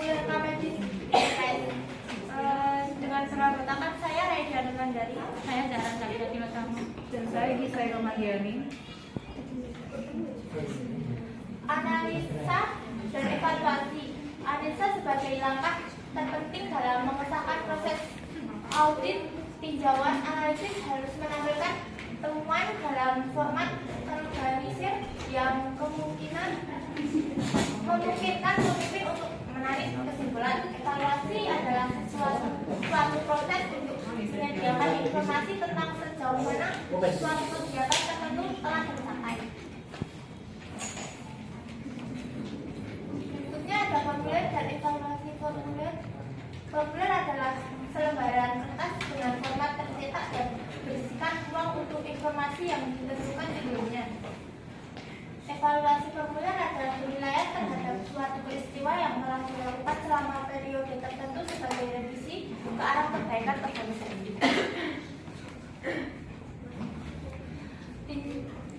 formulir rekam medis dengan pemberangkatan saya Redia Nurmandari, saya Zahra Sakti Utama, dan saya Gisai Romandiani. Analisa dan evaluasi. Analisa sebagai langkah terpenting dalam mengesahkan proses audit tinjauan. Analisis harus menampilkan temuan dalam format terorganisir yang memungkinkan pemimpin untuk menarik kesimpulan. Evaluasi adalah suatu proses untuk menyediakan informasi tentang sejauh mana suatu kegiatan tertentu telah tercapai. Berikutnya ada formulir dan evaluasi. Formulir adalah selembaran kertas dengan format tercetak dan berisikan ruang untuk informasi yang ditentukan sebelumnya. Evaluasi formulir adalah penilaian terhadap suatu peristiwa yang telah dilakukan selama periode tertentu sebagai revisi ke arah perbaikan tertentu.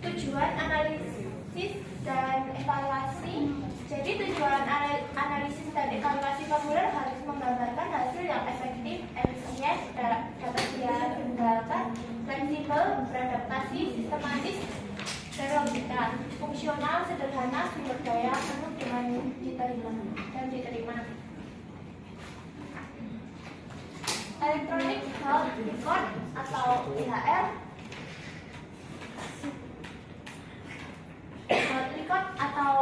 Tujuan analisis dan evaluasi. Jadi tujuan analisis dan evaluasi formulir harus menggambarkan hasil yang efektif, efisien, dapat diandalkan, fleksibel, beradaptasi, sistematis, dan logika, fungsional, sederhana, sumber daya penuh dengan diterima. Electronic Health Record atau EHR. Health Record atau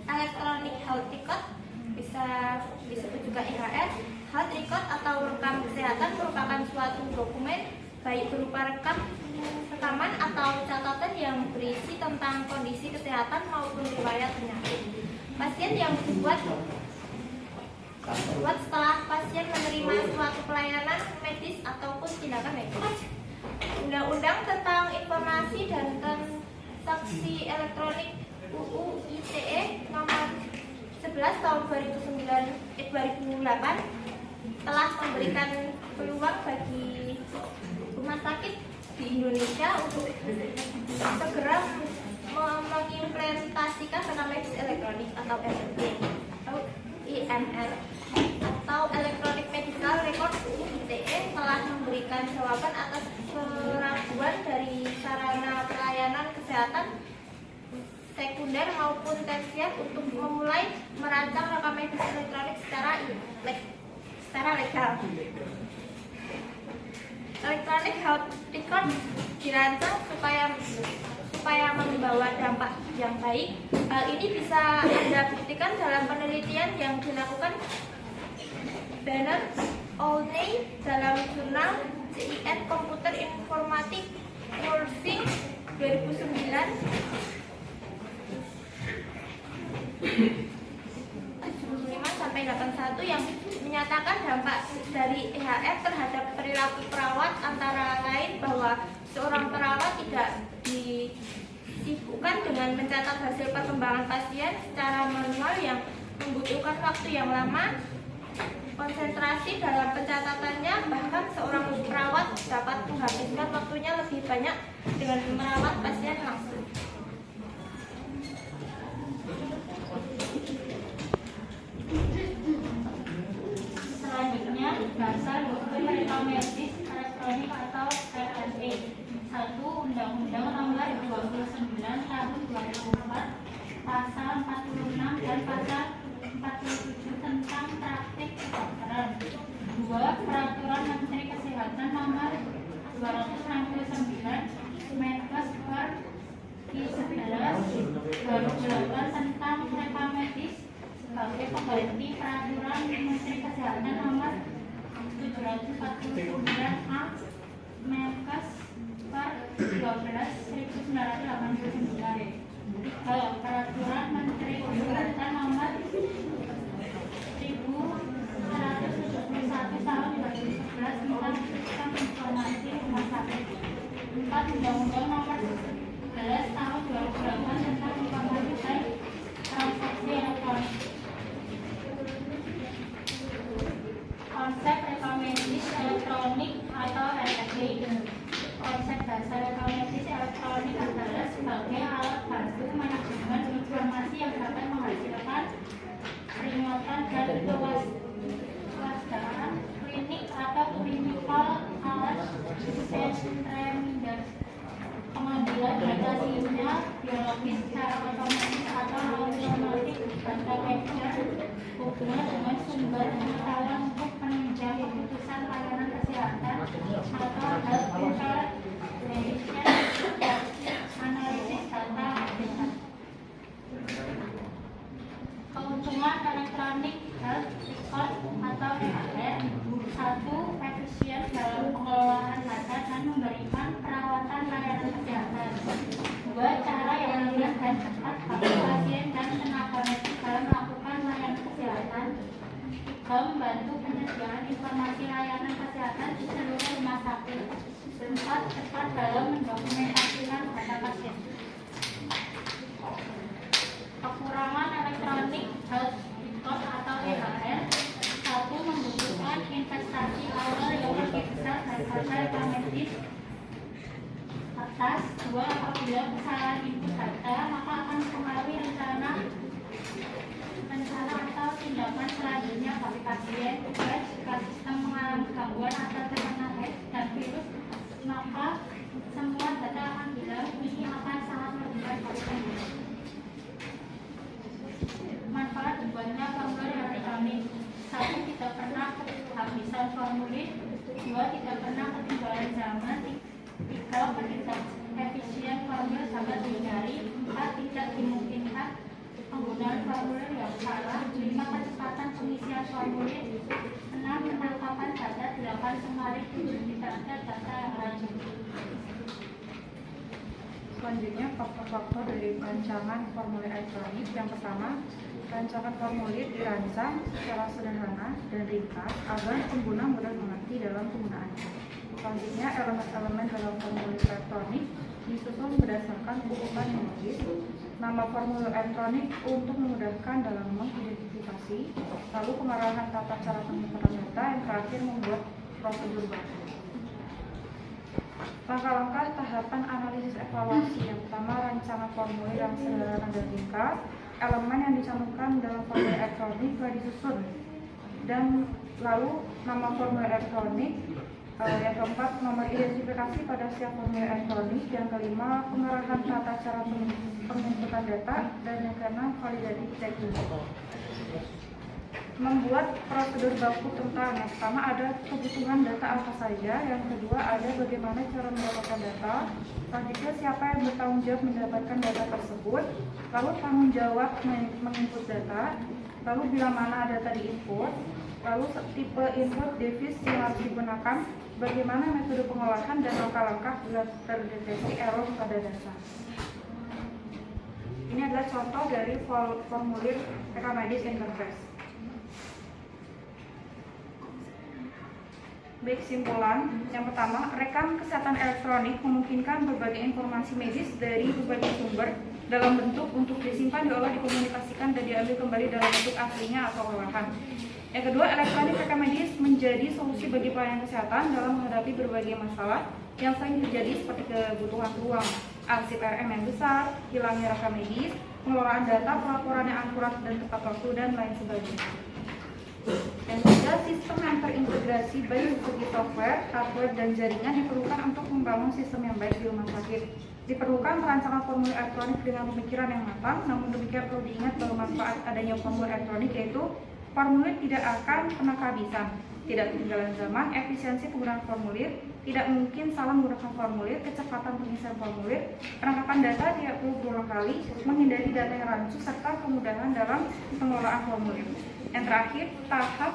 Electronic Health Record, bisa disebut juga EHR. Health Record atau rekam kesehatan merupakan suatu dokumen baik berupa rekaman atau catatan yang berisi tentang kondisi kesehatan maupun riwayat penyakit pasien yang dibuat setelah pasien menerima suatu pelayanan medis ataupun tindakan medis. Undang-Undang tentang Informasi dan Transaksi Elektronik UU ITE nomor 11 tahun 2008 telah memberikan peluang bagi rumah sakit di Indonesia untuk segera mengimplementasikan rekam medis elektronik atau EMR atau IMR atau Electronic Medical Record. UU ITE telah memberikan jawaban atas keraguan dari sarana pelayanan kesehatan sekunder maupun tersier untuk memulai merancang rekam medis elektronik secara legal. Electronic Health Record dirancang supaya membawa dampak yang baik. Hal ini bisa Anda buktikan dalam penelitian yang dilakukan Banner Olney dalam jurnal CIN Computer Informatic Nursing 2009 sampai 81 yang menyatakan dampak dari EHR terhadap perilaku perawat, antara lain bahwa seorang perawat tidak disibukkan dengan mencatat hasil perkembangan pasien secara manual yang membutuhkan waktu yang lama, konsentrasi dalam pencatatannya, bahkan seorang perawat dapat menghabiskan waktunya lebih banyak dengan merawat pasien langsung. Selanjutnya, dasar hukum rekam medis elektronik atau RME. 1. Undang-Undang Nomor 29 Tahun 2004 Pasal 46 dan Pasal 47 tentang praktik kedokteran. 2. Peraturan Menteri Kesehatan Nomor 269 Menkes per I11 2008 tentang rekam medis sebagai pengganti peraturan Menteri Kesehatan Nomor 749 A Menkes per 12/1989. Peraturan Menteri Kesehatan Nomor 1171 tahun 2011 tentang sistem informasi rumah sakit. 4. Undang-Undang Nomor konsep dasar rekomendasi elektronik adalah sebagai alat bantu manajemen informasi yang dapat menghasilkan peringatan dan kewaspadaan klinik atau clinical assessment reminder. Pengambilan data sinyal biologis secara otomatis atau automatik data capture hubungan dengan sumber pengetahuan untuk penunjang keputusan layanan kesehatan atau health information analisis data habitat. Keuntungan elektronik health record atau EHR: 1. Efisien dalam pengelolaan data dan memberikan perawatan layanan kesehatan. 2. Cara yang mudah dan cepat bagi pasien dan tenaga medis dalam melakukan layanan kesehatan. 3. Membantu penyediaan informasi layanan kesehatan di seluruh rumah sakit. 4. Cepat dalam mendokumentasikan data pasien. Kekurangan elektronik health record atau EHR: 1. Membutuhkan investasi awal yang lebih besar daripada rekomendasi atas. 2. Apabila kesalahan input data, maka akan mempengaruhi rencana atau tindakan selanjutnya bagi pasien. 3. Jika sistem mengalami gangguan atau terkena hack dan virus, maka semua data akan hilang. Ini akan sangat merugikan bagi pengguna. Manfaat dibuatnya formulir elektronik: 1. Tidak pernah kehabisan formulir. 2. Tidak pernah ketinggalan zaman. 3. Efisien formulir dapat dihindari. 4. Tidak dimungkinkan penggunaan formulir yang salah. 5. Kecepatan pengisian formulir. 6. Penangkapan data. 8. Semarik. 7. Tidak ada data yang lanjut. Selanjutnya, faktor-faktor dari rancangan formulir elektronik. Yang pertama, rancangan formulir dirancang secara sederhana dan ringkas agar pengguna mudah mengerti dalam penggunaannya. Selanjutnya, elemen-elemen dalam formulir elektronik disusun berdasarkan urutan numeris. Nama formulir elektronik untuk memudahkan dalam mengidentifikasi, lalu pengarahan tata cara penyimpanan data, yang terakhir membuat prosedur baku. Langkah-langkah tahapan analisis evaluasi. Yang pertama, rancangan formulir yang sederhana dan ringkas. Elemen yang dicantumkan dalam formulir elektronik telah disusun, dan lalu nama formulir elektronik. Yang keempat, nomor identifikasi pada setiap formulir elektronik. Yang kelima, pengarahan tata cara penginputan data. Dan yang keenam, validasi teknis. Membuat prosedur baku tentang. Yang pertama, ada kebutuhan data apa saja. Yang kedua, ada bagaimana cara mendapatkan data. Selanjutnya, siapa yang bertanggung jawab mendapatkan data tersebut. Lalu tanggung jawab menginput data. Lalu bila mana data diinput. Lalu tipe input device yang harus digunakan. Bagaimana metode pengolahan dan langkah-langkah bila terdeteksi error pada data. Ini adalah contoh dari formulir rekomendasi interface. Baik, simpulan. Yang pertama, rekam kesehatan elektronik memungkinkan berbagai informasi medis dari berbagai sumber dalam bentuk untuk disimpan, diolah, dikomunikasikan, dan diambil kembali dalam bentuk aslinya atau olahan. Yang kedua, elektronik rekam medis menjadi solusi bagi pelayanan kesehatan dalam menghadapi berbagai masalah yang sering terjadi, seperti kebutuhan ruang arsip RM yang besar, hilangnya rekam medis, pengelolaan data, pelaporan yang akurat dan tepat waktu, dan lain sebagainya. Yang ketiga, sistem yang terintegrasi baik segi software, hardware, dan jaringan diperlukan untuk membangun sistem yang baik di rumah sakit. Diperlukan perancangan formulir elektronik dengan pemikiran yang matang. Namun demikian, perlu diingat bahwa manfaat adanya formulir elektronik yaitu formulir tidak akan pernah kehabisan, tidak ketinggalan zaman, efisiensi penggunaan formulir, tidak mungkin salah menggunakan formulir, kecepatan pengisian formulir, penangkapan data tidak perlu berulang kali, menghindari data yang rancu, serta kemudahan dalam pengelolaan formulir. Yang terakhir, tahap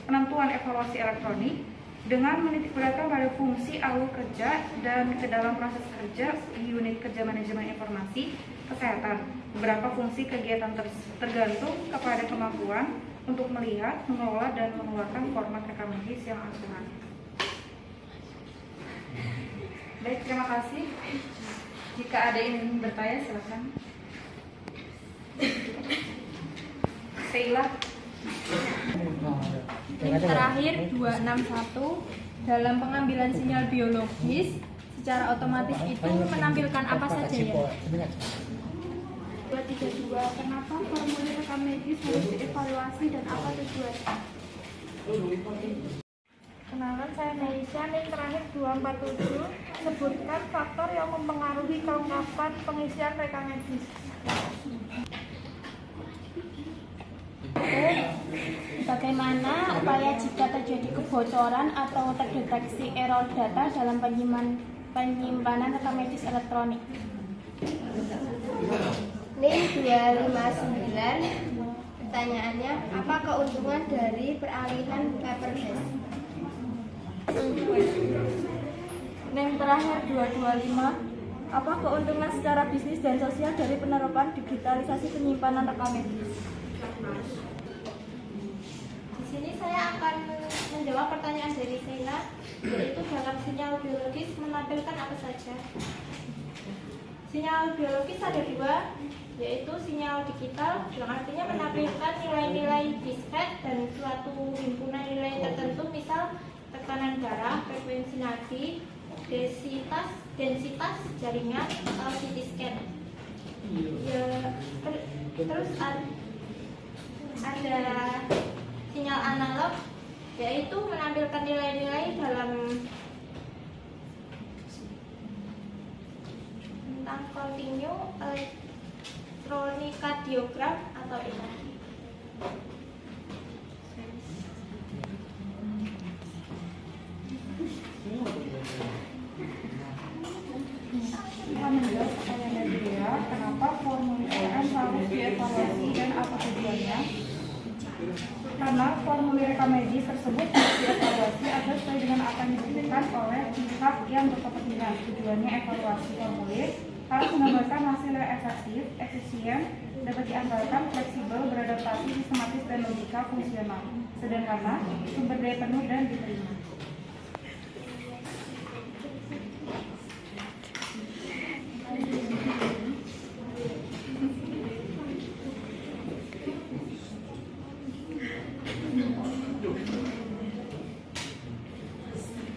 penentuan evaluasi elektronik dengan menitikberatkan pada fungsi alur kerja dan ke dalam proses kerja di unit kerja manajemen informasi kesehatan. Beberapa fungsi kegiatan tergantung kepada kemampuan untuk melihat, mengelola, dan mengeluarkan format rekam medis yang akurat. Baik, terima kasih. Jika ada yang ingin bertanya, silakan. Sheila. Terakhir 261, dalam pengambilan sinyal biologis secara otomatis itu menampilkan apa saja ya? 232. Kenapa formulir rekam medis harus dievaluasi dan apa tujuannya? Kenalkan, saya Meisha. Yang terakhir 247, sebutkan faktor yang mempengaruhi kelengkapan pengisian rekam medis. Bagaimana upaya jika terjadi kebocoran atau terdeteksi error data dalam penyimpanan rekam medis elektronik? NIM 259, pertanyaannya, apa keuntungan dari peralihan paperless? Yang terakhir 225, apa keuntungan secara bisnis dan sosial dari penerapan digitalisasi penyimpanan rekam medis? Di sini saya akan menjawab pertanyaan dari Sheila, yaitu dalam sinyal biologis menampilkan apa saja. Sinyal biologis ada dua, yaitu sinyal digital yang artinya menampilkan nilai-nilai discrete dan suatu himpunan nilai tertentu, misal tekanan darah, frekuensi nadi, densitas jaringan atau CT scan. Ya, terus ada sinyal analog, yaitu menampilkan nilai-nilai dalam tentang continue elektronikardiogram atau EKG. Kita menjawab pertanyaan dari Dea, kenapa formulir RM harus dievaluasi dan apa tujuannya? Karena formulir rekam medis tersebut harus dievaluasi agar sesuai dengan apa yang dibutuhkan oleh pihak yang berkepentingan. Tujuannya evaluasi formulir harus menggambarkan hasil yang efektif, efisien, dapat diandalkan, fleksibel, beradaptasi, sistematis, dan logika fungsional, sederhana, sumber daya penuh, dan diterima.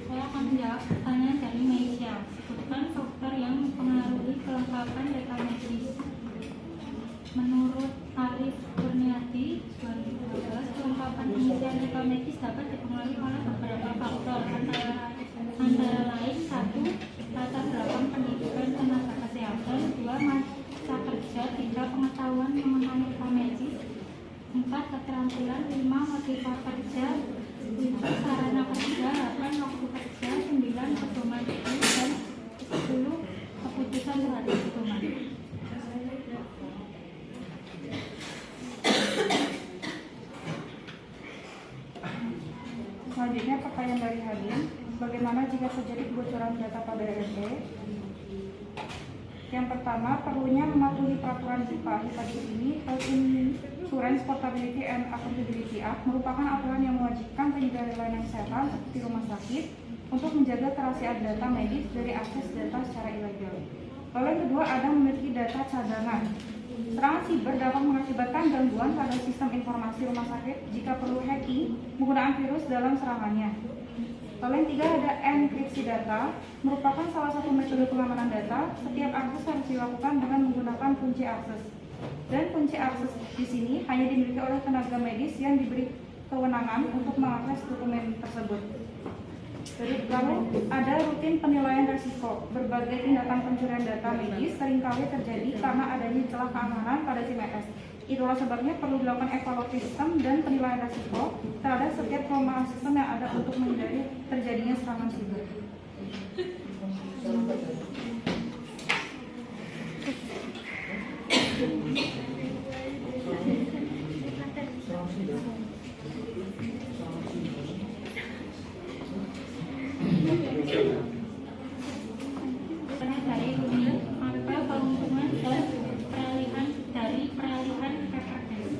Saya akan menjawab pertanyaan dari Meisha. Sebutkan faktor yang mempengaruhi kelengkapan rekam medis. Menurut Arif Kurniadi 2012, kelengkapan pengisian rekam medis dapat dipengaruhi oleh beberapa faktor, antara lain 1. Latar belakang pendidikan tenaga kesehatan, 2. Masa kerja, 3. Pengetahuan mengenai rekam medis, 4. Keterampilan, 5. Motivasi kerja, 7. Sarana kerja, 8. Waktu kerja, 9. Pedoman hidup, dan 10. Keputusan terhadap pedoman. Selanjutnya pertanyaan dari Hadim, bagaimana jika terjadi kebocoran data pada RSD? Yang pertama, perlunya mematuhi peraturan HIPAA di sini, Insurance Portability and Accountability Act merupakan aturan yang mewajibkan penyedia layanan kesehatan seperti rumah sakit untuk menjaga kerahasiaan data medis dari akses data secara ilegal. Lalu yang kedua, ada memiliki data cadangan. Serangan siber dapat mengakibatkan gangguan pada sistem informasi rumah sakit jika perlu hacking menggunakan virus dalam serangannya. Lalu yang tiga, ada enkripsi data, merupakan salah satu metode pengamanan data. Setiap akses harus dilakukan dengan menggunakan kunci akses. Dan kunci akses di sini hanya dimiliki oleh tenaga medis yang diberi kewenangan untuk mengakses dokumen tersebut. Lalu ada rutin penilaian risiko. Berbagai tindakan pencurian data medis seringkali terjadi karena adanya celah keamanan pada SIM-ES. Itulah sebabnya perlu dilakukan evaluasi sistem dan penilaian risiko terhadap setiap kelemahan sistem yang ada untuk menghindari terjadinya serangan siber. Dari Rumi, apa keuntungan dan peralihan dari peralihan PPS,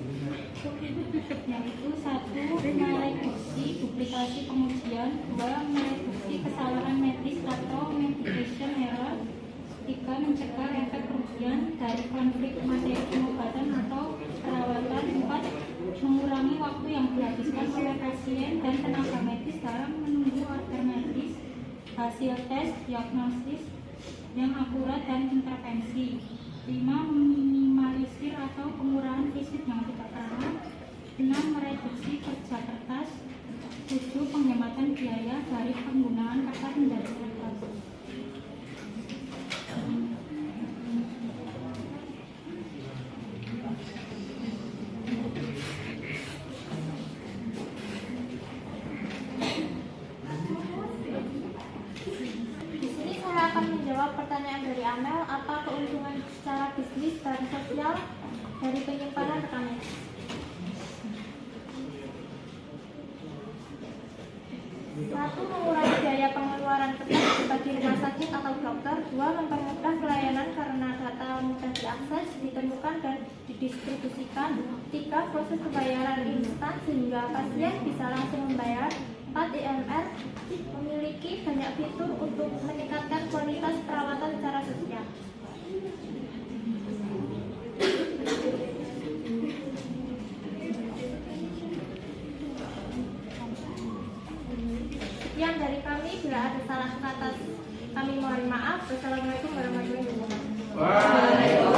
yaitu 1. Mereduksi duplikasi pengujian, 2. Mereduksi kesalahan medis atau medication error, 3. Mencegah efek kerugian dari konflik materi pengobatan atau perawatan, 4. Mengurangi waktu yang dihabiskan oleh pasien dan tenaga medis dalam menunggu order medis, hasil tes diagnosis yang akurat dan intervensi. 5. Meminimalisir atau pengurangan visit yang tidak perlu. 6. Mereduksi kerja kertas. 7. Penghematan biaya dari penggunaan kertas menjadi kertas. Di sini saya akan menjawab pertanyaan dari Amel, apa keuntungan secara bisnis dan sosial dari penyimpanan rekam medis? 1. Mengurangi biaya pengeluaran kertas bagi rumah sakit atau dokter. 2. Mempermudah pelayanan karena data mudah diakses, ditemukan, dan didistribusikan. 3. Proses pembayaran instan sehingga pasien bisa langsung membayar. 4. IMR memiliki banyak fitur untuk meningkatkan kualitas perawatan secara sosial. Sekian dari kami, bila ada salah kata kami mohon maaf. Wassalamualaikum warahmatullahi wabarakatuh.